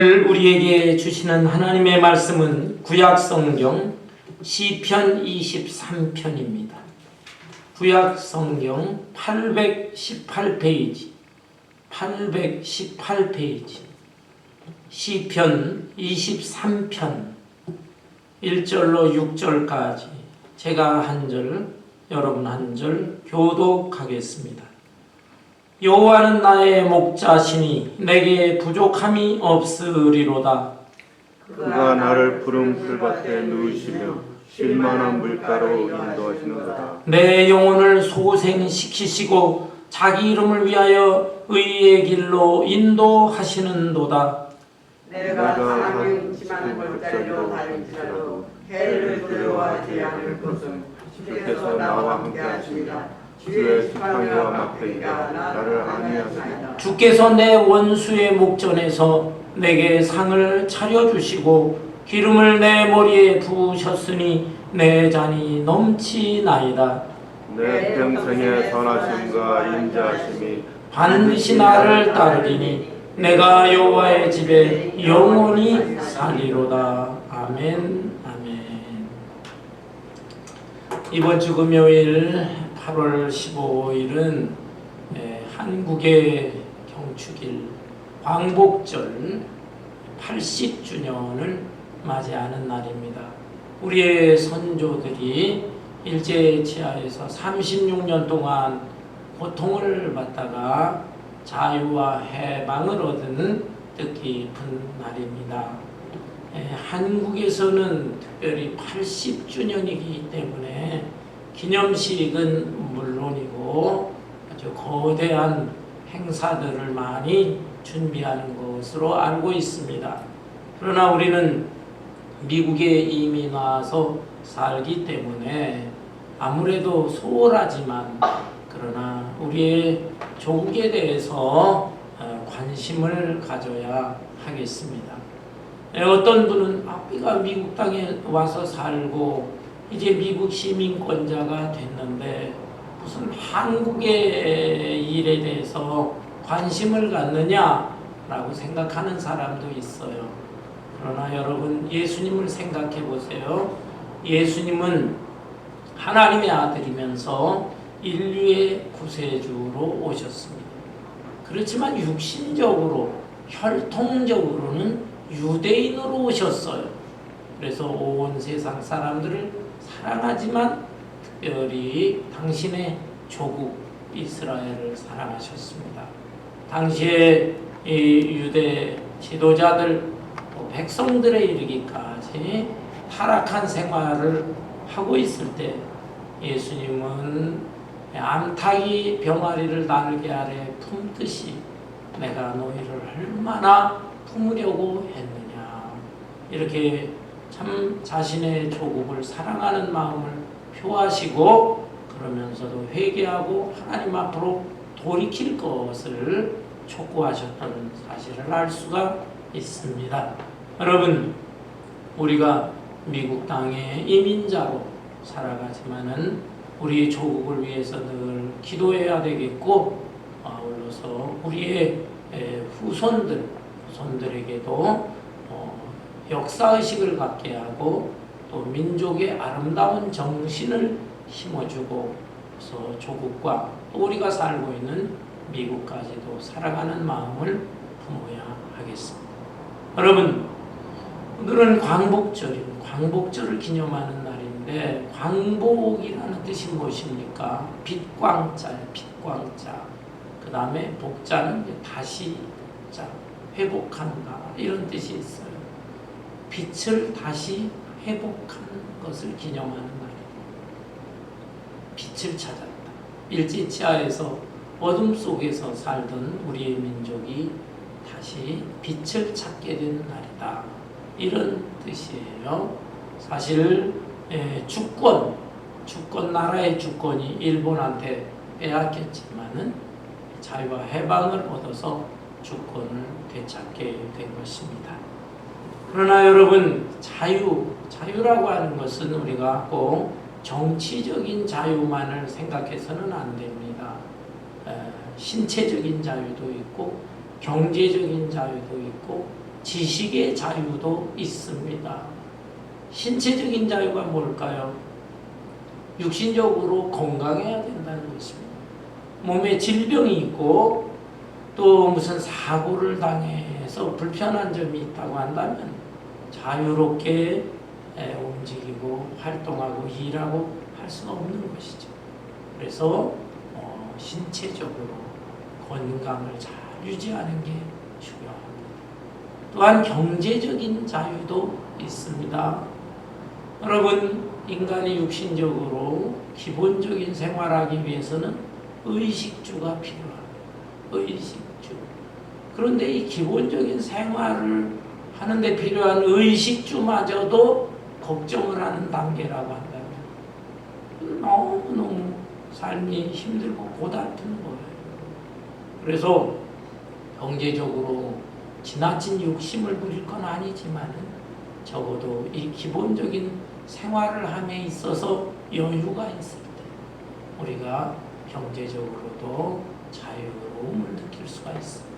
우리에게 주시는 하나님의 말씀은 구약성경 시편 23편입니다. 구약성경 818페이지 시편 23편 1절로 6절까지 제가 한 절, 여러분 한 절 교독하겠습니다. 여호와는 나의 목자시니 내게 부족함이 없으리로다. 그가 나를 푸른 풀밭에 누이시며 쉴만한 물가로 인도하시는도다. 내 영혼을 소생시키시고 자기 이름을 위하여 의의 길로 인도하시는도다. 내가 사망의 음침한 골짜기로 다닐지라도 해를 두려워하지 않을 것은 주께서 나와 함께 하십니다. 주의 지팡이와 막대기가 나를 안위하시리다. 주께서 내 원수의 목전에서 내게 상을 차려주시고 기름을 내 머리에 부으셨으니 내 잔이 넘치나이다. 내 평생의 선하심과 인자하심이 반드시 나를 따르리니 내가 여호와의 집에 영원히 살리로다. 아멘. 아멘. 이번 주 금요일 8월 15일은 한국의 경축일 광복절 80주년을 맞이하는 날입니다. 우리의 선조들이 일제치하에서 36년 동안 고통을 받다가 자유와 해방을 얻은 뜻깊은 날입니다. 한국에서는 특별히 80주년이기 때문에 기념식은 물론이고 아주 거대한 행사들을 많이 준비하는 것으로 알고 있습니다. 그러나 우리는 미국에 이미 와서 살기 때문에 아무래도 소홀하지만 그러나 우리의 조국에 대해서 관심을 가져야 하겠습니다. 어떤 분은 우리가 미국 땅에 와서 살고 이제 미국 시민권자가 됐는데 무슨 한국의 일에 대해서 관심을 갖느냐라고 생각하는 사람도 있어요. 그러나 여러분 예수님을 생각해 보세요. 예수님은 하나님의 아들이면서 인류의 구세주로 오셨습니다. 그렇지만 육신적으로 혈통적으로는 유대인으로 오셨어요. 그래서 온 세상 사람들을 사랑하지만 특별히 당신의 조국 이스라엘을 사랑하셨습니다. 당시에 이 유대 지도자들 백성들에 이르기까지 타락한 생활을 하고 있을 때 예수님은 암탉이 병아리를 날개 아래 품듯이 내가 너희를 얼마나 품으려고 했느냐, 이렇게 참 자신의 조국을 사랑하는 마음을 표하시고 그러면서도 회개하고 하나님 앞으로 돌이킬 것을 촉구하셨던 사실을 알 수가 있습니다. 여러분, 우리가 미국 땅의 이민자로 살아가지만은 우리 조국을 위해서 늘 기도해야 되겠고, 아울러서 우리의 후손들에게도 역사의식을 갖게 하고 또 민족의 아름다운 정신을 심어주고, 그래서 조국과 또 우리가 살고 있는 미국까지도 살아가는 마음을 품어야 하겠습니다. 여러분, 오늘은 광복절을 기념하는 날인데, 광복이라는 뜻이 무엇입니까? 빛광자예요. 빛광자. 그 다음에 복자는 다시 복자, 회복한다, 이런 뜻이 있어요. 빛을 다시 회복하는 것을 기념하는 날입니다. 빛을 찾았다. 일제치하에서 어둠 속에서 살던 우리의 민족이 다시 빛을 찾게 되는 날이다, 이런 뜻이에요. 사실 주권, 나라의 주권이 일본한테 빼앗겼지만은 자유와 해방을 얻어서 주권을 되찾게 된 것입니다. 그러나 여러분, 자유라고 하는 것은 우리가 꼭 정치적인 자유만을 생각해서는 안 됩니다. 신체적인 자유도 있고 경제적인 자유도 있고 지식의 자유도 있습니다. 신체적인 자유가 뭘까요? 육신적으로 건강해야 된다는 것입니다. 몸에 질병이 있고 또 무슨 사고를 당해서 불편한 점이 있다고 한다면 자유롭게 움직이고 활동하고 일하고 할 수가 없는 것이죠. 그래서 신체적으로 건강을 잘 유지하는 게 중요합니다. 또한 경제적인 자유도 있습니다. 여러분, 인간이 육신적으로 기본적인 생활하기 위해서는 의식주가 필요합니다. 의식주. 그런데 이 기본적인 생활을 하는데 필요한 의식주마저도 걱정을 하는 단계라고 한다면 너무너무 삶이 힘들고 고달픈 거예요. 그래서 경제적으로 지나친 욕심을 부릴 건 아니지만 적어도 이 기본적인 생활을 함에 있어서 여유가 있을 때 우리가 경제적으로도 자유로움을 느낄 수가 있습니다.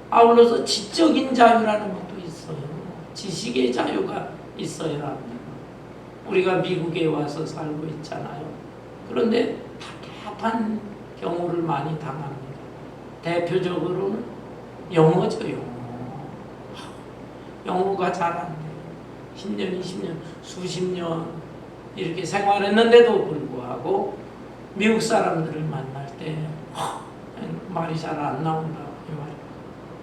아울러서 지적인 자유라는 것도 있어요. 지식의 자유가 있어야 합니다. 우리가 미국에 와서 살고 있잖아요. 그런데 답답한 경우를 많이 당합니다. 대표적으로는 영어죠, 영어. 영어가 잘 안 돼요. 10년, 20년, 수십 년 이렇게 생활했는데도 불구하고 미국 사람들을 만날 때 말이 잘 안 나온다. 이 말.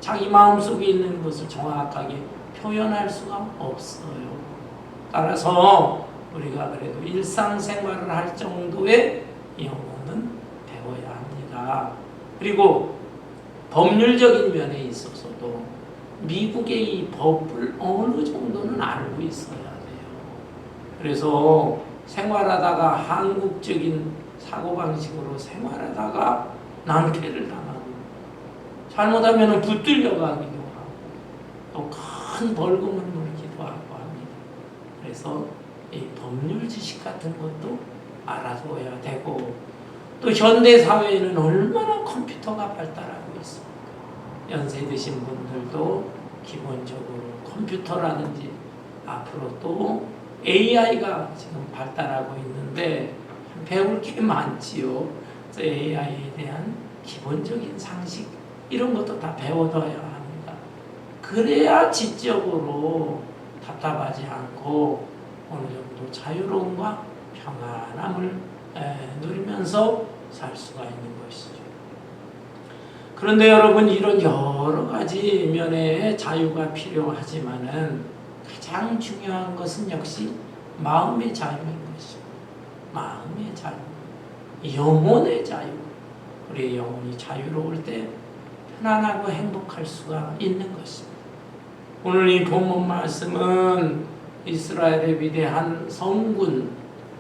자기 마음속에 있는 것을 정확하게 표현할 수가 없어요. 따라서 우리가 그래도 일상생활을 할 정도의 영어는 배워야 합니다. 그리고 법률적인 면에 있어서도 미국의 이 법을 어느 정도는 알고 있어야 돼요. 그래서 생활하다가 한국적인 사고방식으로 생활하다가 낭패를 당하고 잘못하면 붙들려 가기도 하고 또 큰 벌금을 물기도 하고 합니다. 그래서 이 법률 지식 같은 것도 알아둬야 되고 또 현대 사회에는 얼마나 컴퓨터가 발달하고 있습니까? 연세 드신 분들도 기본적으로 컴퓨터라든지 앞으로 또 AI가 지금 발달하고 있는데 배울 게 많지요. 그래서 AI에 대한 기본적인 상식 이런 것도 다 배워둬야 합니다. 그래야 지적으로 답답하지 않고 어느 정도 자유로움과 평안함을 누리면서 살 수가 있는 것이죠. 그런데 여러분, 이런 여러 가지 면의 자유가 필요하지만은 가장 중요한 것은 역시 마음의 자유인 것입니다. 마음의 자유, 영혼의 자유. 우리의 영혼이 자유로울 때 편안하고 행복할 수가 있는 것입니다. 오늘 이 본문 말씀은 이스라엘의 위대한 성군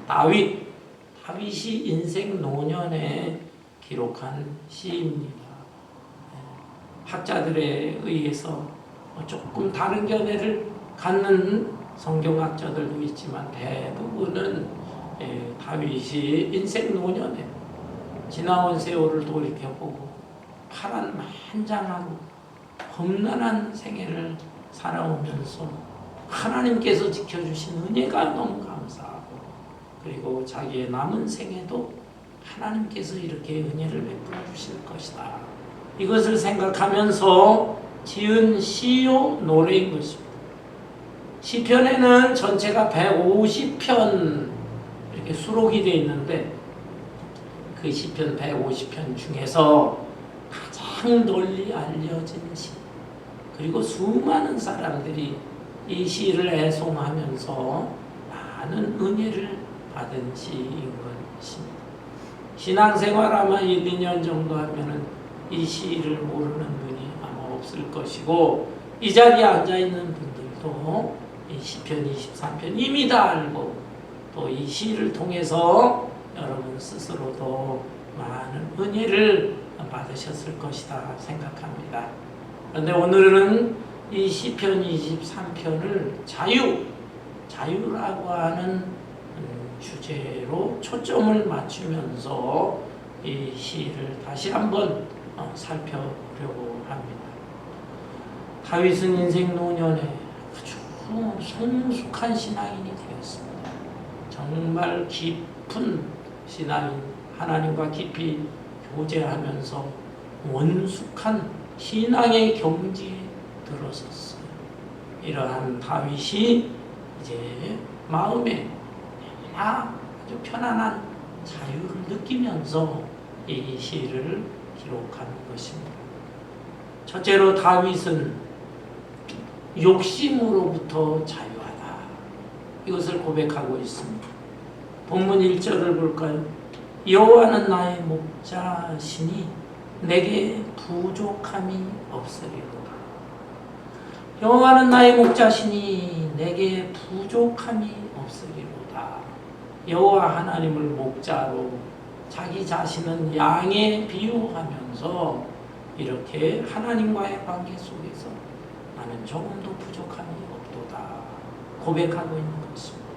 다윗이 인생 노년에 기록한 시입니다. 학자들에 의해서 조금 다른 견해를 갖는 성경학자들도 있지만 대부분은 다윗이 인생 노년에 지나온 세월을 돌이켜보고 파란만장하고 험난한 생애를 살아오면서 하나님께서 지켜주신 은혜가 너무 감사하고 그리고 자기의 남은 생에도 하나님께서 이렇게 은혜를 베풀어 주실 것이다. 이것을 생각하면서 지은 시요 노래인 것입니다. 시편에는 전체가 150편 이렇게 수록이 되어 있는데 그 시편 150편 중에서 가장 널리 알려진 시 그리고 수많은 사람들이 이 시를 애송하면서 많은 은혜를 받은 시인 것입니다. 신앙생활 아마 1, 2년 정도 하면은 이 시를 모르는 분이 아마 없을 것이고 이 자리에 앉아있는 분들도 이 시편 23편 이미 다 알고 또 이 시를 통해서 여러분 스스로도 많은 은혜를 받으셨을 것이다 생각합니다. 그런데 오늘은 이 시편 23편을 자유라고 하는 주제로 초점을 맞추면서 이 시를 다시 한번 살펴보려고 합니다. 다윗은 인생 노년에 아주 성숙한 신앙인이 되었습니다. 정말 깊은 신앙인, 하나님과 깊이 교제하면서 원숙한 신앙의 경지에 들어섰어요. 이러한 다윗이 이제 마음에 아주 편안한 자유를 느끼면서 이 시를 기록하는 것입니다. 첫째로 다윗은 욕심으로부터 자유하다. 이것을 고백하고 있습니다. 본문 1절을 볼까요? 여호와는 나의 목자시니 내게 부족함이 없으리로다. 여호와는 나의 목자시니 내게 부족함이 없으리로다. 여호와 하나님을 목자로 자기 자신은 양에 비유하면서 이렇게 하나님과의 관계 속에서 나는 조금도 부족함이 없도다 고백하고 있는 것입니다.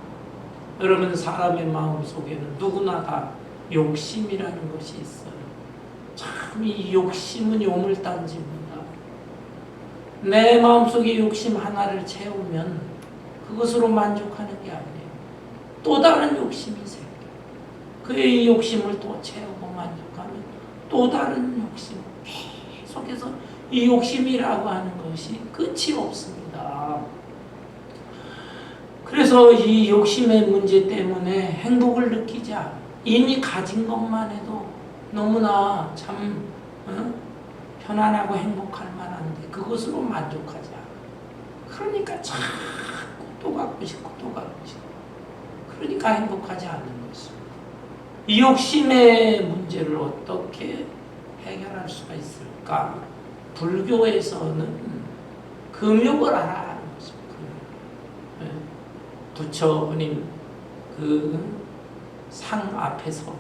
여러분, 사람의 마음 속에는 누구나 다 욕심이라는 것이 있어요. 참 이 욕심은 요물단지입니다. 내 마음속에 욕심 하나를 채우면 그것으로 만족하는 게 아니에요. 또 다른 욕심이 생겨요. 그의 욕심을 또 채우고 만족하면 또 다른 욕심, 계속해서 이 욕심이라고 하는 것이 끝이 없습니다. 그래서 이 욕심의 문제 때문에 행복을 느끼지 않아요. 이미 가진 것만 해도 너무나 참 편안하고 행복할 만한데 그것으로 만족하지 않아요. 그러니까 자꾸 또 갖고 싶고 또 갖고 싶고, 그러니까 행복하지 않는 것입니다. 이 욕심의 문제를 어떻게 해결할 수가 있을까? 불교에서는 금욕을 하라는 것입니다. 부처님 그 상 앞에서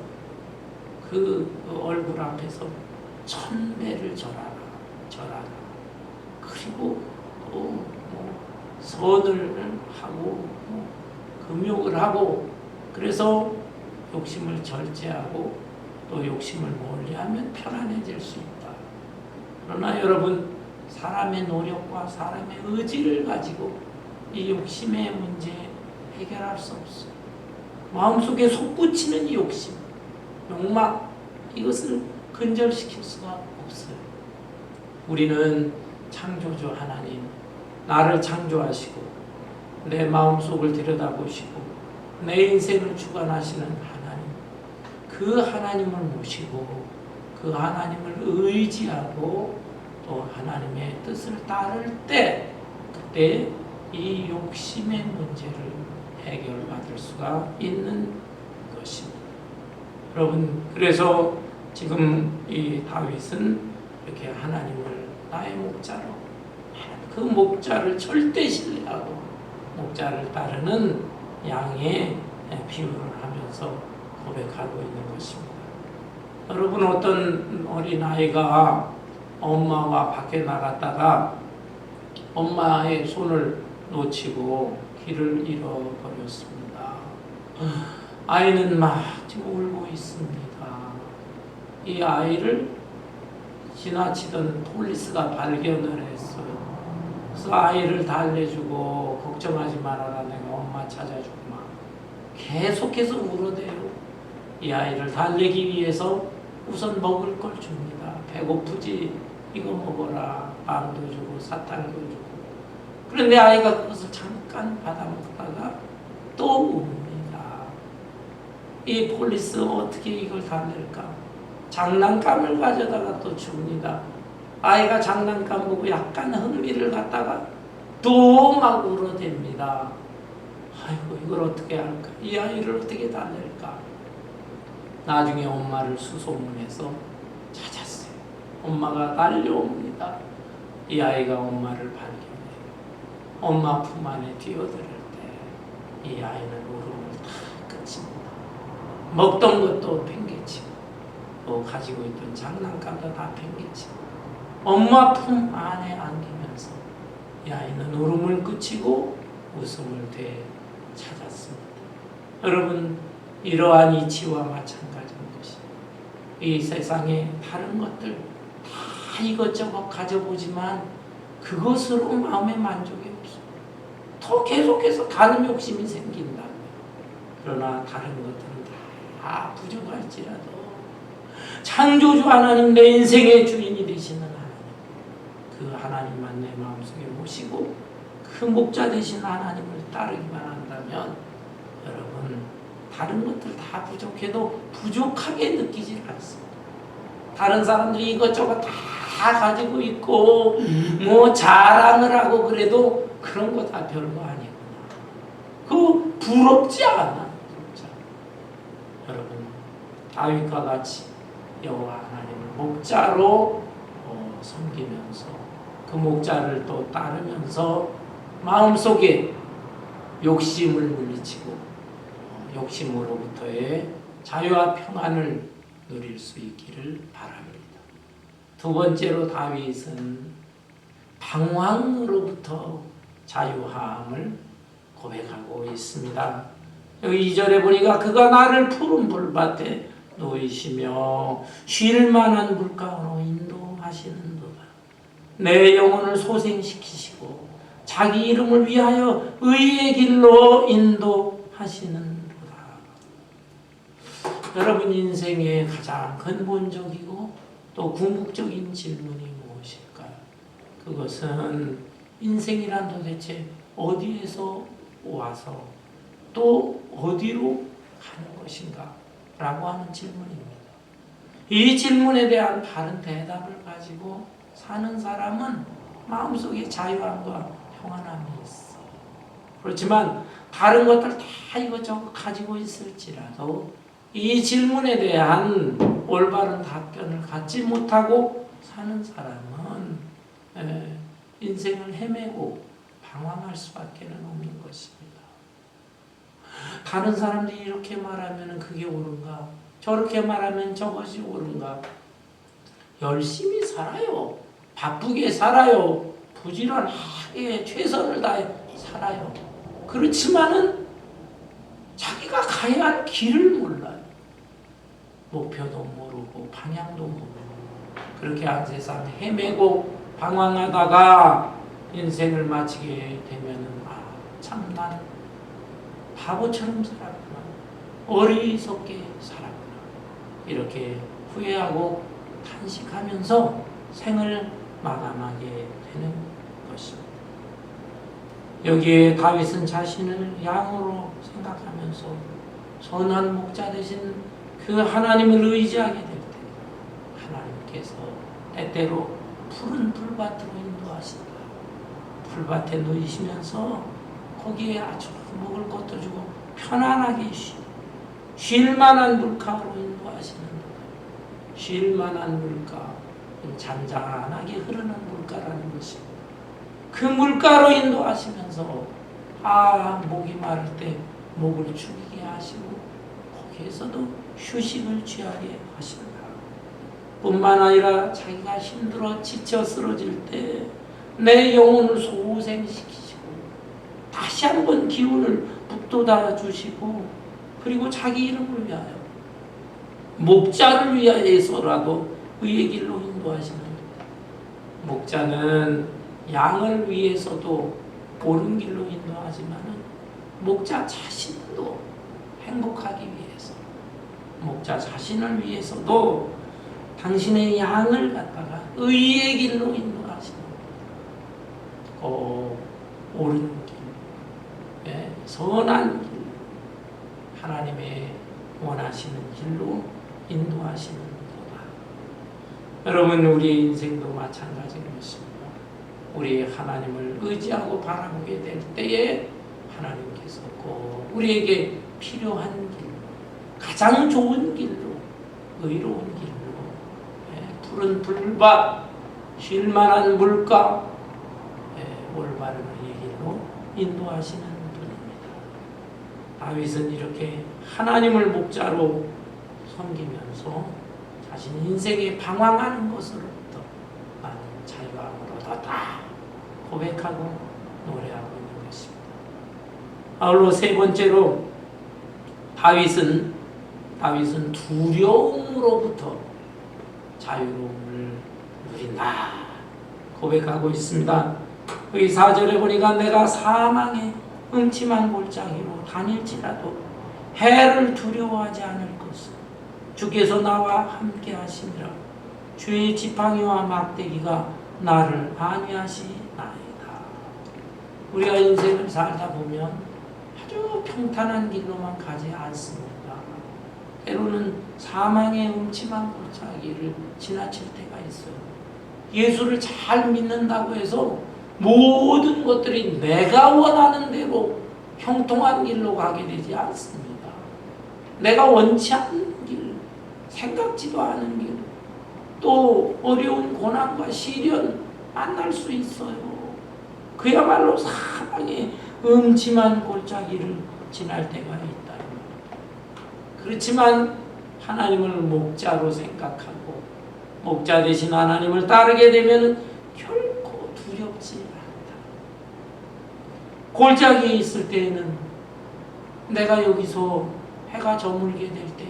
그 얼굴 앞에서 1000배를 절하라. 그리고 또 선을 하고 금욕을 하고, 그래서 욕심을 절제하고 또 욕심을 멀리하면 편안해질 수 있다. 그러나 여러분, 사람의 노력과 사람의 의지를 가지고 이 욕심의 문제 해결할 수 없어요. 마음속에 솟구치는 이 욕심, 욕망, 이것을 근절시킬 수가 없어요. 우리는 창조주 하나님, 나를 창조하시고 내 마음속을 들여다보시고 내 인생을 주관하시는 하나님, 그 하나님을 모시고 그 하나님을 의지하고 또 하나님의 뜻을 따를 때, 그때 이 욕심의 문제를 해결받을 수가 있는 것입니다. 여러분, 그래서 지금 이 다윗은 이렇게 하나님을 나의 목자로, 그 목자를 절대 신뢰하고 목자를 따르는 양의 비유를 하면서 고백하고 있는 것입니다. 여러분, 어떤 어린아이가 엄마와 밖에 나갔다가 엄마의 손을 놓치고 길을 잃어버렸습니다. 아이는 막 지금 울고 있습니다. 이 아이를 지나치던 폴리스가 발견을 했어요. 그래서 아이를 달래주고 걱정하지 말아라, 내가 엄마 찾아주구만. 계속해서 울어대요. 이 아이를 달래기 위해서 우선 먹을 걸 줍니다. 배고프지? 이거 먹어라. 빵도 주고 사탕도 주고. 그런데 아이가 그것을 잠깐 받아먹다가 또 웁니다. 이 폴리스 어떻게 이걸 달랠까? 장난감을 가져다가 또 줍니다. 아이가 장난감 보고 약간 흥미를 갖다가 또 막 울어댑니다. 아이고, 이걸 어떻게 할까? 이 아이를 어떻게 달랠까? 나중에 엄마를 수소문해서 찾았어요. 엄마가 달려옵니다. 이 아이가 엄마를 발견해요. 엄마 품 안에 뛰어들 때 이 아이는 울음을 다 그칩니다. 먹던 것도 팽개치고 또 가지고 있던 장난감도 다 팽개치고 엄마 품 안에 안기면서 이 아이는 울음을 그치고 웃음을 되찾았습니다. 여러분, 이러한 이치와 마찬가지인 것이, 이 세상에 다른 것들 다 이것저것 가져보지만 그것으로 마음의 만족이 없어. 더 계속해서 다른 욕심이 생긴다. 그러나 다른 것들은 다 부족할지라도 창조주 하나님, 내 인생의 주인이 되시는 하나님, 그 하나님만 내 마음속에 모시고 그 목자 되신 하나님을 따르기만 한다면 여러분 다른 것들 다 부족해도 부족하게 느끼질 않습니다. 다른 사람들이 이것저것 다 가지고 있고 뭐 자랑을 하고 그래도 그런 거 다 별거 아니구나. 그거 부럽지 않아. 진짜. 여러분 다윗과 같이 여호와 하나님을 목자로 섬기면서 그 목자를 또 따르면서 마음속에 욕심을 물리치고 욕심으로부터의 자유와 평안을 누릴 수 있기를 바랍니다. 두 번째로 다윗은 방황으로부터 자유함을 고백하고 있습니다. 여기 2절에 보니까 그가 나를 푸른 불밭에 놓이시며 쉴 만한 물가로 인도하시는도다. 내 영혼을 소생시키시고 자기 이름을 위하여 의의 길로 인도하시는도다. 여러분 인생의 가장 근본적이고 또 궁극적인 질문이 무엇일까요? 그것은 인생이란 도대체 어디에서 와서 또 어디로 가는 것인가? 라고 하는 질문입니다. 이 질문에 대한 바른 대답을 가지고 사는 사람은 마음속에 자유함과 평안함이 있어. 그렇지만 다른 것들 다 이것저것 가지고 있을지라도 이 질문에 대한 올바른 답변을 갖지 못하고 사는 사람은 인생을 헤매고 방황할 수밖에 없는 것입니다. 다른 사람들이 이렇게 말하면 그게 옳은가? 저렇게 말하면 저것이 옳은가? 열심히 살아요. 바쁘게 살아요. 부지런하게 최선을 다해 살아요. 그렇지만은 자기가 가야 할 길을 몰라요. 목표도 모르고 방향도 모르고 그렇게 한 세상 헤매고 방황하다가 인생을 마치게 되면은 참 난 바보처럼 살았구나. 어리석게 살았구나. 이렇게 후회하고 탄식하면서 생을 마감하게 되는 것입니다. 여기에 다윗은 자신을 양으로 생각하면서 선한 목자 되신 그 하나님을 의지하게 될 때 하나님께서 때때로 푸른 풀밭으로 인도하신다. 풀밭에 누이시면서 거기에 아주 먹을 것도 주고 편안하게 쉴 만한 물가로 인도하시는 거예요. 쉴 만한 물가, 잔잔하게 흐르는 물가라는 것입니다. 그 물가로 인도하시면서 목이 마를 때 목을 죽이게 하시고 거기에서도 휴식을 취하게 하신다. 뿐만 아니라 자기가 힘들어 지쳐 쓰러질 때 내 영혼을 소생시키시고 다시 한번 기운을 북돋아 주시고 그리고 자기 이름을 위하여 목자를 위하여서라도 의의 길로 인도하시는 목자는 양을 위해서도 옳은 길로 인도하지만은 목자 자신도 행복하기 위해서 목자 자신을 위해서도 당신의 양을 갖다가 의의 길로 인도하시는 옳은 길, 선한 길, 하나님의 원하시는 길로 인도하시는 거다. 여러분 우리 인생도 마찬가지인 것입니다. 우리 하나님을 의지하고 바라보게 될 때에 하나님께서 꼭 우리에게 필요한 길, 가장 좋은 길로, 의로운 길로, 푸른 풀밭, 쉴만한 물가, 올바른 의의 길로 인도하시는 분입니다. 다윗은 이렇게 하나님을 목자로 섬기면서 자신 인생에 방황하는 것으로부터 많은 자유함을 얻었다 고백하고 노래하고 있는 것입니다. 아울러 세 번째로 다윗은 두려움으로부터 자유로움을 누린다 고백하고 있습니다. 여기 4절에 보니까 내가 사망의 음침한 골짜기로 다닐지라도 해를 두려워하지 않을 것은 주께서 나와 함께 하시니라. 주의 지팡이와 막대기가 나를 안위하시나이다. 우리가 인생을 살다 보면 아주 평탄한 길로만 가지 않습니다. 때로는 사망의 음침한 골짜기를 지나칠 때가 있어요. 예수를 잘 믿는다고 해서 모든 것들이 내가 원하는 대로 형통한 길로 가게 되지 않습니다. 내가 원치 않는 길, 생각지도 않은 길, 또 어려운 고난과 시련 만날 수 있어요. 그야말로 사망의 음침한 골짜기를 지날 때가 있다. 그렇지만 하나님을 목자로 생각하고 목자 되신 하나님을 따르게 되면 결코 두렵지 않다. 골짜기에 있을 때에는 내가 여기서 해가 저물게 될 때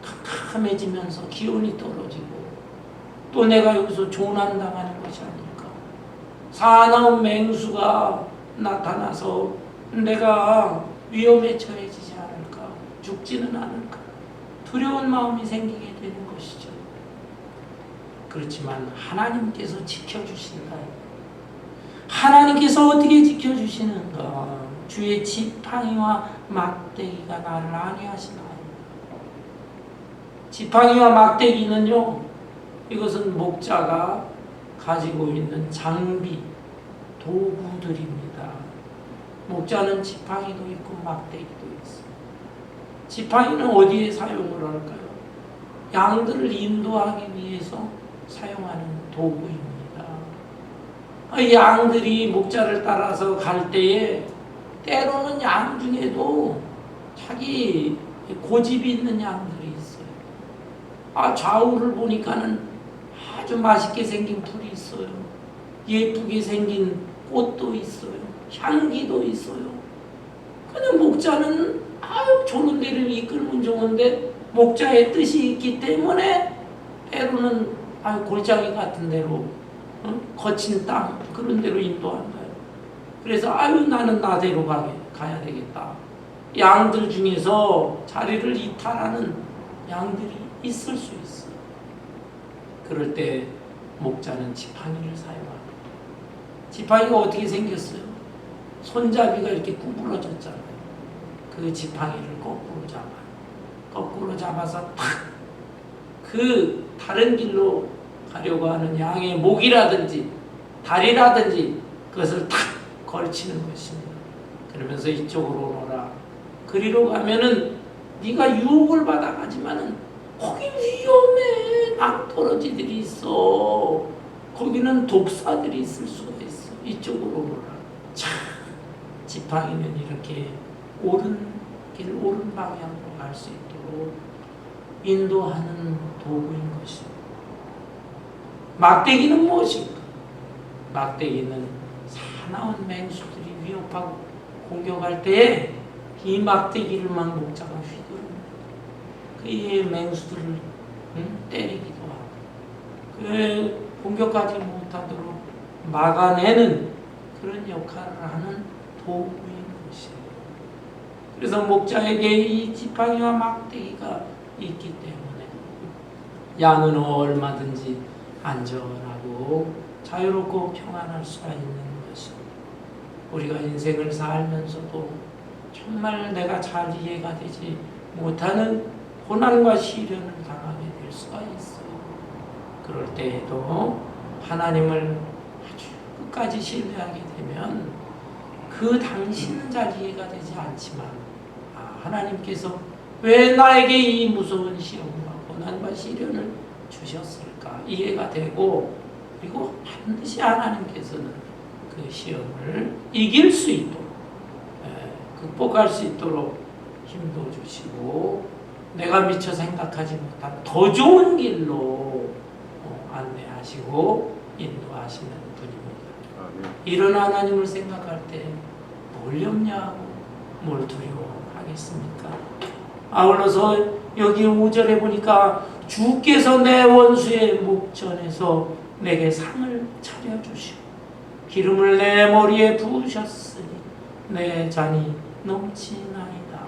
캄캄해지면서 기온이 떨어지고 또 내가 여기서 조난당하는 것이 아닐까. 사나운 맹수가 나타나서 내가 위험에 처해지지 않을까, 죽지는 않을까, 두려운 마음이 생기게 되는 것이죠. 그렇지만 하나님께서 지켜주신다. 하나님께서 어떻게 지켜주시는가? 주의 지팡이와 막대기가 나를 안위하시나이다. 지팡이와 막대기는요, 이것은 목자가 가지고 있는 장비, 도구들입니다. 목자는 지팡이도 있고 막대기도 있어요. 지팡이는 어디에 사용을 할까요? 양들을 인도하기 위해서 사용하는 도구입니다. 양들이 목자를 따라서 갈 때에 때로는 양 중에도 자기 고집이 있는 양들이 있어요. 좌우를 보니까는 아주 맛있게 생긴 풀이 있어요. 예쁘게 생긴 꽃도 있어요. 향기도 있어요. 근데 목자는 좋은 데를 이끌면 좋은데 목자의 뜻이 있기 때문에 때로는 골짜기 같은 데로 거친 땅 그런 데로 인도한다. 그래서 나는 나대로 가야 되겠다. 양들 중에서 자리를 이탈하는 양들이 있을 수 있어요. 그럴 때 목자는 지팡이를 사용합니다. 지팡이가 어떻게 생겼어요? 손잡이가 이렇게 구부러졌잖아요. 그 지팡이를 거꾸로 잡아서 탁 그 다른 길로 가려고 하는 양의 목이라든지 다리라든지 그것을 탁 걸치는 것입니다. 그러면서 이쪽으로 오너라. 그리로 가면은 네가 유혹을 받아가지만은 거기 위험해. 낭떠러지들이 있어. 거기는 독사들이 있을 수가 있어. 이쪽으로 오너라. 참 지팡이는 이렇게 옳은 방향으로 갈 수 있도록 인도하는 도구인 것입니다. 막대기는 무엇인가? 막대기는 사나운 맹수들이 위협하고 공격할 때에 이 막대기를만 목자가 휘두릅니다. 이 맹수들을 때리기도 하고 그 공격하지 못하도록 막아내는 그런 역할을 하는 도구인 것이에요. 그래서 목자에게 이 지팡이와 막대기가 있기 때문에 양은 얼마든지 안전하고 자유롭고 평안할 수가 있는 것입니다. 우리가 인생을 살면서도 정말 내가 잘 이해가 되지 못하는 고난과 시련을 당하게 될 수가 있어요. 그럴 때에도 하나님을 아주 끝까지 신뢰하게 되면 그 당시는 잘 이해가 되지 않지만 하나님께서 왜 나에게 이 무서운 시험과 고난과 시련을 주셨을까 이해가 되고 그리고 반드시 하나님께서는 그 시험을 이길 수 있도록 극복할 수 있도록 힘도 주시고 내가 미처 생각하지 못한 더 좋은 길로 안내하시고 인도하시는 분입니다. 이런 하나님을 생각할 때 뭘 염려하고 뭘 두려워하겠습니까? 아울러서 여기 5절에 보니까 주께서 내 원수의 목전에서 내게 상을 차려주시고 기름을 내 머리에 부으셨으니 내 잔이 넘치나이다.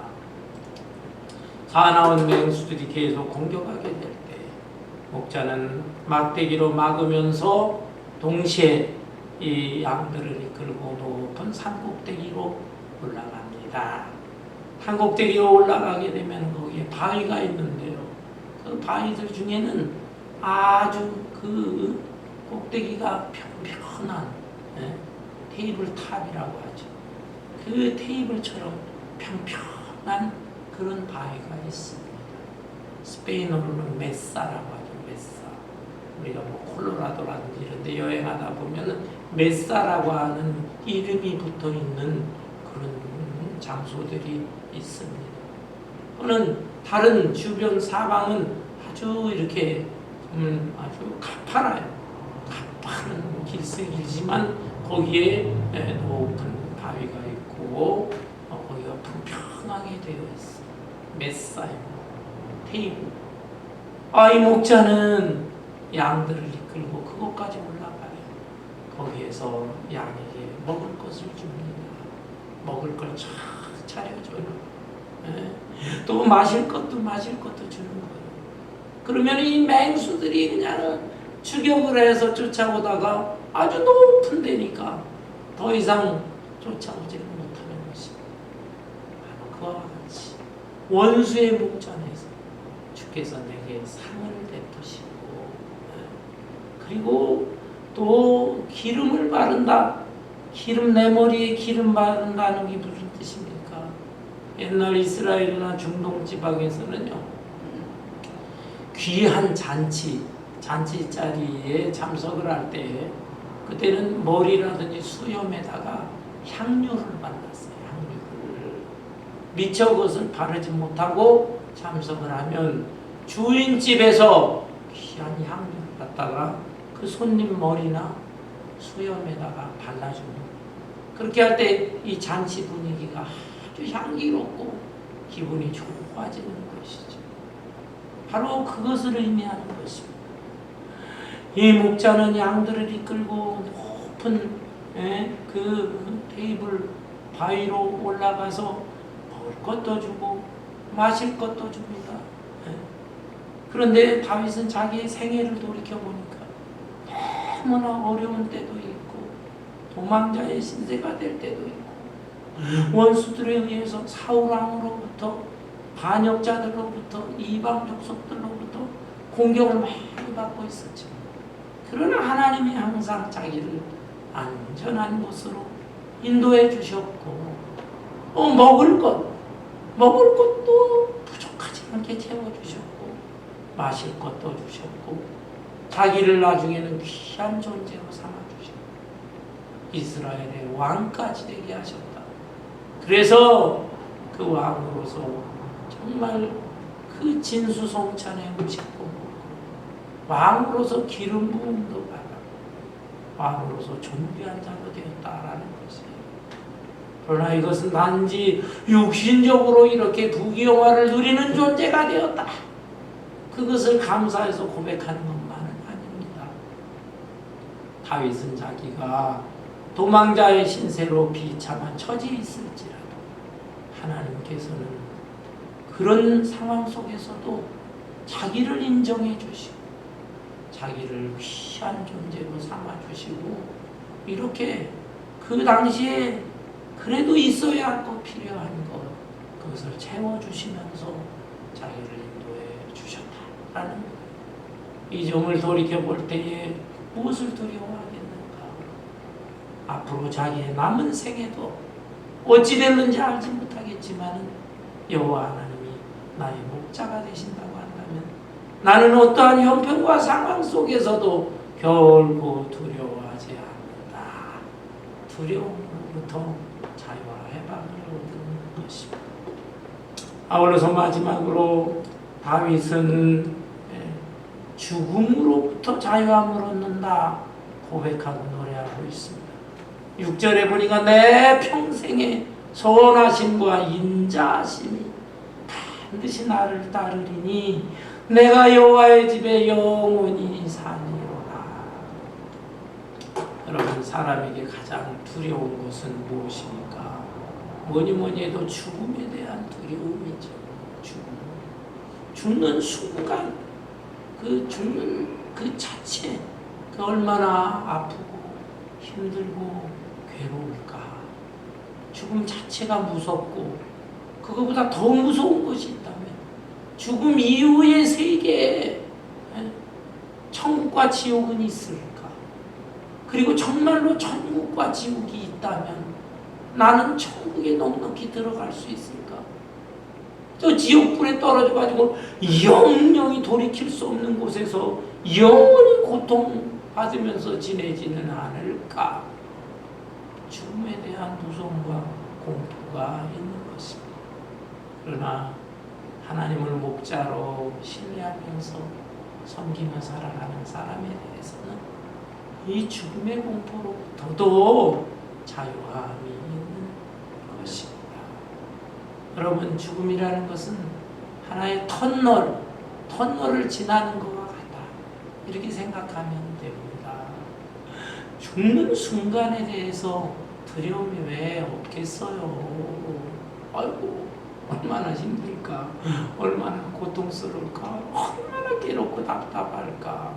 사나운 맹수들이 계속 공격하게 될 때 목자는 막대기로 막으면서 동시에 이 양들을 이끌고 높은 산꼭대기로 올라갑니다. 산꼭대기로 올라가게 되면 거기에 바위가 있는데요. 그 바위들 중에는 아주 그 꼭대기가 평평한 테이블 탑이라고 하죠. 그 테이블처럼 평평한 그런 바위가 있습니다. 스페인어로는 메사라고 하죠. 메사. 우리가 뭐 콜로라도라든지 이런 데 여행하다 보면은 메사라고 하는 이름이 붙어 있는 그런 장소들이 있습니다. 또는 다른 주변 사방은 아주 이렇게 아주 가파라요. 가파른 길쭉이지만 거기에 높은 바위가 있고 거기가 평평하게 되어 있어요. 메사예요. 테이블. 이 목자는 양들을 이끌고 그곳까지 올라가요. 거기에서 양에게 먹을 것을 줍니다. 먹을 걸 쫙 차려줘요. 또 마실 것도 주는 거예요. 그러면 이 맹수들이 그냥 추격을 해서 쫓아오다가 아주 높은 데니까 더 이상 쫓아오지를 못하는 것입니다. 바로 그와 같이 원수의 목전에서 주께서 내게 상을 베푸시고 그리고 또 기름을 바른다. 기름 내 머리에 기름 바른다는 게 무슨 뜻입니까? 옛날 이스라엘이나 중동 지방에서는요 귀한 잔치 자리에 참석을 할 때 그때는 머리라든지 수염에다가 향료를 발랐어요. 향료를 미처 그것을 바르지 못하고 참석을 하면 주인집에서 귀한 향료를 갖다가 그 손님 머리나 수염에다가 발라줍니다. 그렇게 할 때 이 잔치 분위기가 아주 향기롭고 기분이 좋아지는 것이죠. 바로 그것을 의미하는 것입니다. 이 목자는 양들을 이끌고 높은 그 테이블 바위로 올라가서 먹을 것도 주고 마실 것도 줍니다. 그런데 다윗은 자기의 생애를 돌이켜보니까 너무나 어려운 때도 있고 도망자의 신세가 될 때도 있고 원수들에 의해서 사울왕으로부터 반역자들로부터 이방 족속들로부터 공격을 많이 받고 있었죠. 그러나 하나님이 항상 자기를 안전한 곳으로 인도해 주셨고 먹을 것도 부족하지 않게 채워주셨고 마실 것도 주셨고 자기를 나중에는 귀한 존재로 삼아주셨고 이스라엘의 왕까지 되게 하셨다. 그래서 그 왕으로서 정말 그 진수성찬에 음식도 왕으로서 기름 부음도 받아 왕으로서 존귀한 자도 되었다라는 것이에요. 그러나 이것은 단지 육신적으로 이렇게 부귀영화를 누리는 존재가 되었다. 그것을 감사해서 고백하는 것만은 아닙니다. 다윗은 자기가 도망자의 신세로 비참한 처지에 있을지라도 하나님께서는 그런 상황 속에서도 자기를 인정해 주시고 자기를 귀한 존재로 삼아주시고 이렇게 그 당시에 그래도 있어야 할 것 필요한 것 그것을 채워주시면서 자기를 인도해 주셨다라는 거예요. 이 점을 돌이켜볼 때에 무엇을 두려워하겠는가? 앞으로 자기의 남은 생에도 어찌 됐는지 알지 못하겠지만 여호와 하나님이 나의 목자가 되신다고 한다면 나는 어떠한 형편과 상황 속에서도 결코 두려워하지 않는다. 두려움으로부터 자유와 해방을 얻는 것입니다. 아울러서 마지막으로 다윗은 죽음으로부터 자유함을 얻는다 고백하고 노래하고 있습니다. 6절에 보니까 내 평생의 선하심과 인자하심이 반드시 나를 따르리니 내가 여호와의 집에 영원히 사니로다. 여러분, 사람에게 가장 두려운 것은 무엇입니까? 뭐니 해도 죽음에 대한 두려움이죠. 죽는 순간, 죽는 그 자체, 그 얼마나 아프고 힘들고 괴로울까. 죽음 자체가 무섭고, 그거보다 더 무서운 것이 있다면 죽음 이후의 세계에 천국과 지옥은 있을까? 그리고 정말로 천국과 지옥이 있다면 나는 천국에 넉넉히 들어갈 수 있을까? 저 지옥불에 떨어져가지고 영영이 돌이킬 수 없는 곳에서 영원히 고통받으면서 지내지는 않을까? 죽음에 대한 무서움과 공포가 있는 것입니다. 그러나 하나님을 목자로 신뢰하면서 섬기며 살아가는 사람에 대해서는 이 죽음의 공포로부터도 자유함이 있는 것입니다. 여러분, 죽음이라는 것은 하나의 터널을 지나는 것과 같다. 이렇게 생각하면 됩니다. 죽는 순간에 대해서 두려움이 왜 없겠어요? 아이고, 얼마나 힘들까? 얼마나 고통스러울까? 얼마나 괴롭고 답답할까?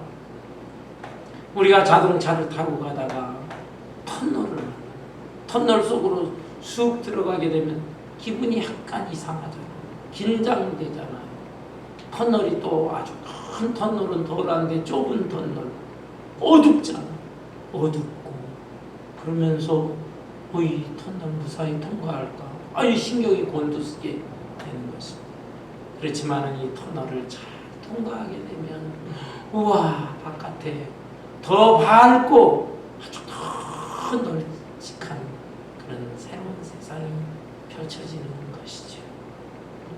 우리가 자동차를 타고 가다가 터널 속으로 쑥 들어가게 되면 기분이 약간 이상하잖아요. 긴장되잖아요. 터널이 또 아주 큰 터널은 덜한데 좁은 터널, 어둡잖아. 어둡고 그러면서 이 터널 무사히 통과할까? 아유, 신경이 곤두서게 되는 것입니다. 그렇지만 이 터널을 잘 통과하게 되면 우와, 바깥에 더 밝고 아주 더 널찍한 그런 새로운 세상이 펼쳐지는 것이죠.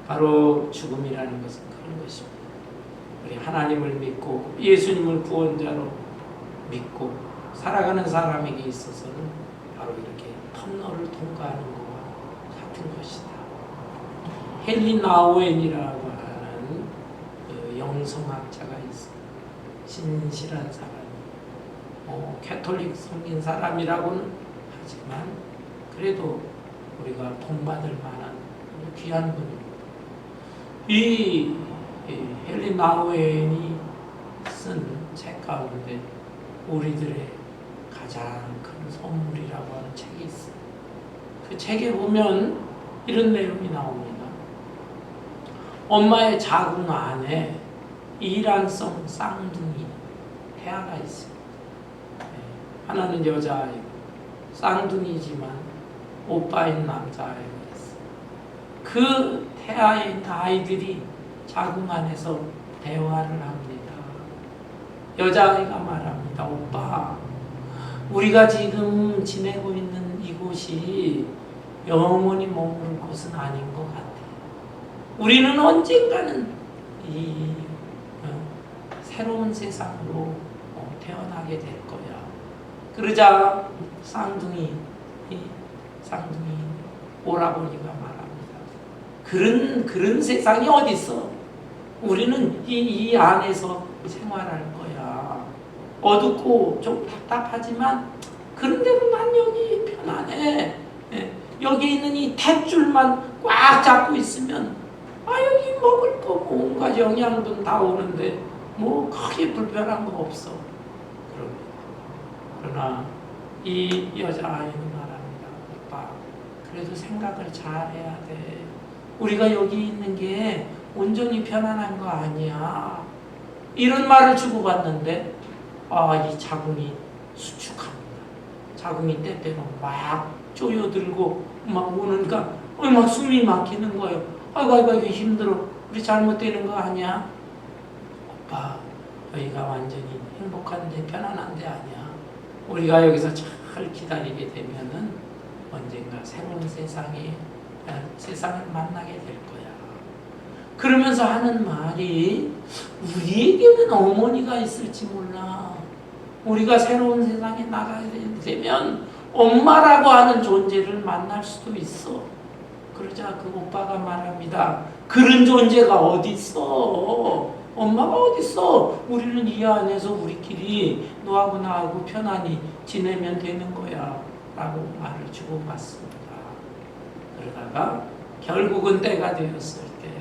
바로 죽음이라는 것은 그런 것입니다. 우리 하나님을 믿고 예수님을 구원자로 믿고 살아가는 사람에게 있어서는 바로 이렇게 터널을 통과하는 것과 같은 것이다. 헨리 나우엔이라고 하는 그 영성학자가 있어요. 신실한 사람, 캐톨릭 성긴 사람이라고는 하지만 그래도 우리가 본받을 만한 귀한 분입니다. 이 헨리 나우엔이 쓴 책 가운데 우리들의 가장 큰 선물이라고 하는 책이 있어요. 그 책에 보면 이런 내용이 나옵니다. 엄마의 자궁 안에 이란성 쌍둥이 태아가 있습니다. 하나는 여자아이고 쌍둥이지만 오빠인 남자아이가 있어요. 그 태아의 아이들이 자궁 안에서 대화를 합니다. 여자아이가 말합니다. 오빠, 우리가 지금 지내고 있는 이곳이 영원히 머무를 곳은 아닌 것 같아. 우리는 언젠가는 이 새로운 세상으로 태어나게 될 거야. 그러자 쌍둥이 오라버니가 말합니다. 그런 세상이 어디 있어? 우리는 이 안에서 생활할 거야. 어둡고 좀 답답하지만 그런데도 난 여기 편안해. 여기 있는 이 탯줄만 꽉 잡고 있으면 여기 먹을 거 뭔가 영양분 다 오는데 뭐 크게 불편한 거 없어. 그러나 이 여자아이는 말합니다. 오빠, 그래도 생각을 잘 해야 돼. 우리가 여기 있는 게 온전히 편안한 거 아니야. 이런 말을 주고받는데 이 자궁이 수축합니다. 자궁이 때때로 막 쪼여들고 막 오는가 막 숨이 막히는 거예요. 아이고 힘들어. 우리 잘못되는 거 아니야? 오빠, 여기가 완전히 행복한데 편안한데 아니야. 우리가 여기서 잘 기다리게 되면은 언젠가 새로운 세상을 만나게 될 거야. 그러면서 하는 말이 우리에게는 어머니가 있을지 몰라. 우리가 새로운 세상에 나가게 되면 엄마라고 하는 존재를 만날 수도 있어. 그러자 그 오빠가 말합니다. 그런 존재가 어디 있어? 엄마가 어딨어? 우리는 이 안에서 우리끼리 너하고 나하고 편안히 지내면 되는 거야 라고 말을 주고받습니다. 그러다가 결국은 때가 되었을 때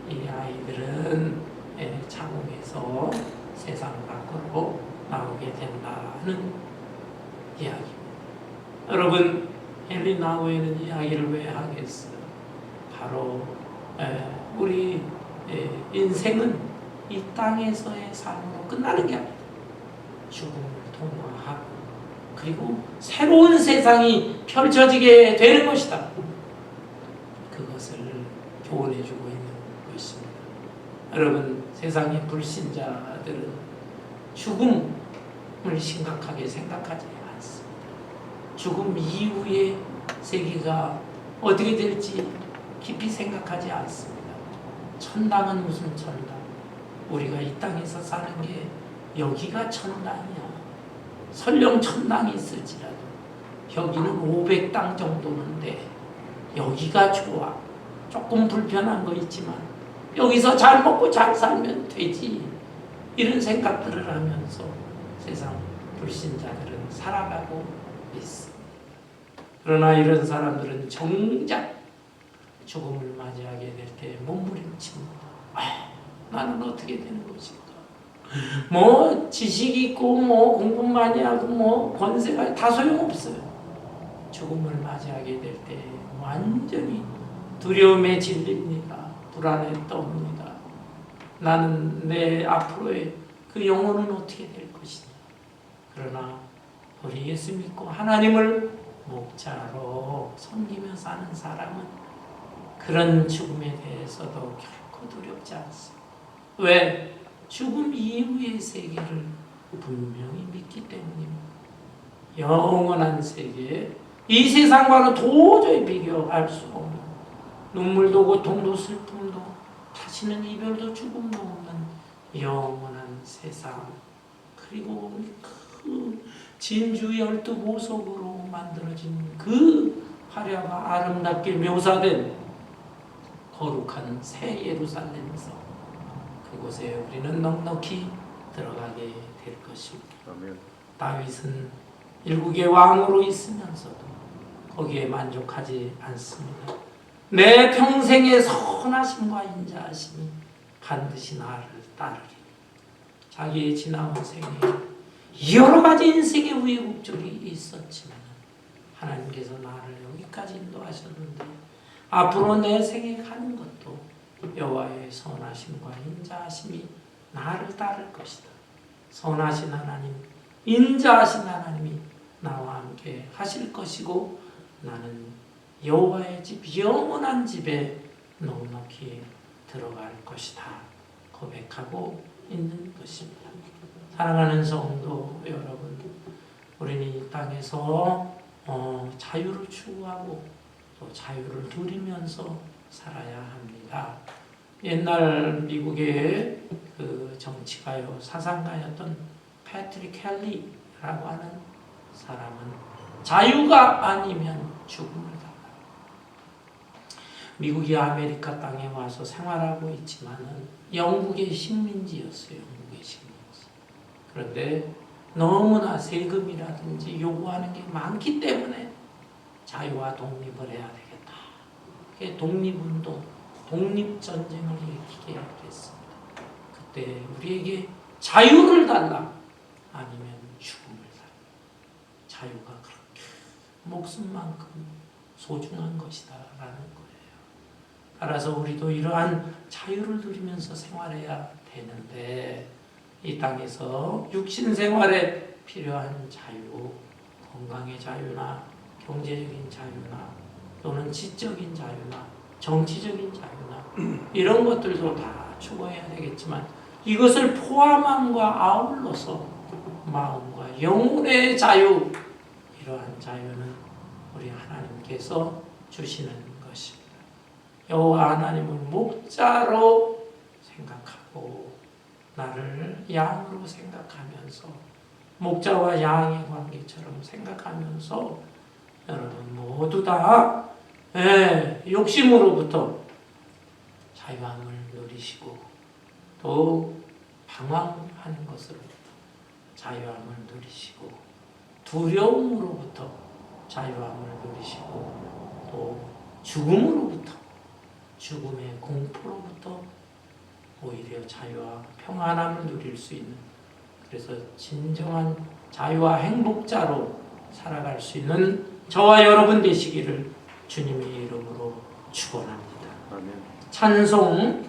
이 아이들은 자궁에서 세상 밖으로 나오게 된다는 이야기입니다. 여러분, 헨리 나우에는 이야기를 왜 하겠어요? 바로 우리 인생은 이 땅에서의 삶으로 끝나는 게 아니다. 죽음을 통과하고 그리고 새로운 세상이 펼쳐지게 되는 것이다. 그것을 교훈해주고 있는 것입니다. 여러분, 세상의 불신자들은 죽음을 심각하게 생각하지 않습니다. 죽음 이후의 세계가 어떻게 될지 깊이 생각하지 않습니다. 천당은 무슨 천당? 우리가 이 땅에서 사는 게 여기가 천당이야. 설령 천당이 있을지라도 여기는 500땅 정도인데 여기가 좋아. 조금 불편한 거 있지만 여기서 잘 먹고 잘 살면 되지. 이런 생각들을 하면서 세상 불신자들은 살아가고 있습니다. 그러나 이런 사람들은 정작 죽음을 맞이하게 될 때 몸부림칩니다. 나는 어떻게 되는 것인가? 뭐 지식 있고 뭐 공부 많이 하고 뭐 권세가 다 소용없어요. 죽음을 맞이하게 될 때 완전히 두려움에 질립니다. 불안에 떱니다. 나는 내 앞으로의 그 영혼은 어떻게 될 것이냐. 그러나 우리 예수 믿고 하나님을 목자로 섬기며 사는 사람은 그런 죽음에 대해서도 결코 두렵지 않습니다. 왜? 죽음 이후의 세계를 분명히 믿기 때문입니다. 영원한 세계, 이 세상과는 도저히 비교할 수 없는 눈물도 고통도 슬픔도 다시는 이별도 죽음도 없는 영원한 세상, 그리고 그 진주 12보석으로 만들어진 그 화려하고 아름답게 묘사된 거룩한 새 예루살렘에서 그곳에 우리는 넉넉히 들어가게 될 것입니다. 아멘. 다윗은 일국의 왕으로 있으면서도 거기에 만족하지 않습니다. 내 평생의 선하심과 인자하심이 반드시 나를 따르리. 자기의 지나온 생에 여러 가지 인생의 우여곡절이 있었지만 하나님께서 나를 여기까지 인도하셨는데 앞으로 내 생에 가는 것도 여호와의 선하심과 인자하심이 나를 따를 것이다. 선하신 하나님, 인자하신 하나님이 나와 함께 하실 것이고 나는 여호와의 집, 영원한 집에 넉넉히 들어갈 것이다. 고백하고 있는 것입니다. 사랑하는 성도 여러분, 우리는 이 땅에서 자유를 추구하고 또 자유를 누리면서 살아야 합니다. 옛날 미국의 그 정치가요, 사상가였던 패트릭 켈리라고 하는 사람은 자유가 아니면 죽음을 당한다. 미국이 아메리카 땅에 와서 생활하고 있지만은 영국의 식민지였어요. 영국의 식민지. 그런데 너무나 세금이라든지 요구하는 게 많기 때문에 자유와 독립을 해야 되겠다. 그게 독립운동, 독립전쟁을 일으키게 됐습니다. 그때 우리에게 자유를 달라, 아니면 죽음을 달라. 자유가 그렇게 목숨만큼 소중한 것이다 라는 거예요. 따라서 우리도 이러한 자유를 누리면서 생활해야 되는데 이 땅에서 육신 생활에 필요한 자유, 건강의 자유나 경제적인 자유나 또는 지적인 자유나 정치적인 자유나 이런 것들도 다 추구해야 되겠지만 이것을 포함함과 아울러서 마음과 영혼의 자유, 이러한 자유는 우리 하나님께서 주시는 것입니다. 여호와 하나님을 목자로 생각하고 나를 양으로 생각하면서 목자와 양의 관계처럼 생각하면서 여러분 모두 다 욕심으로부터 자유함을 누리시고 또 방황하는 것으로부터 자유함을 누리시고 두려움으로부터 자유함을 누리시고 또 죽음으로부터 죽음의 공포로부터 오히려 자유와 평안함을 누릴 수 있는 그래서 진정한 자유와 행복자로 살아갈 수 있는 저와 여러분 되시기를 주님의 이름으로 축원합니다. 아멘. 찬송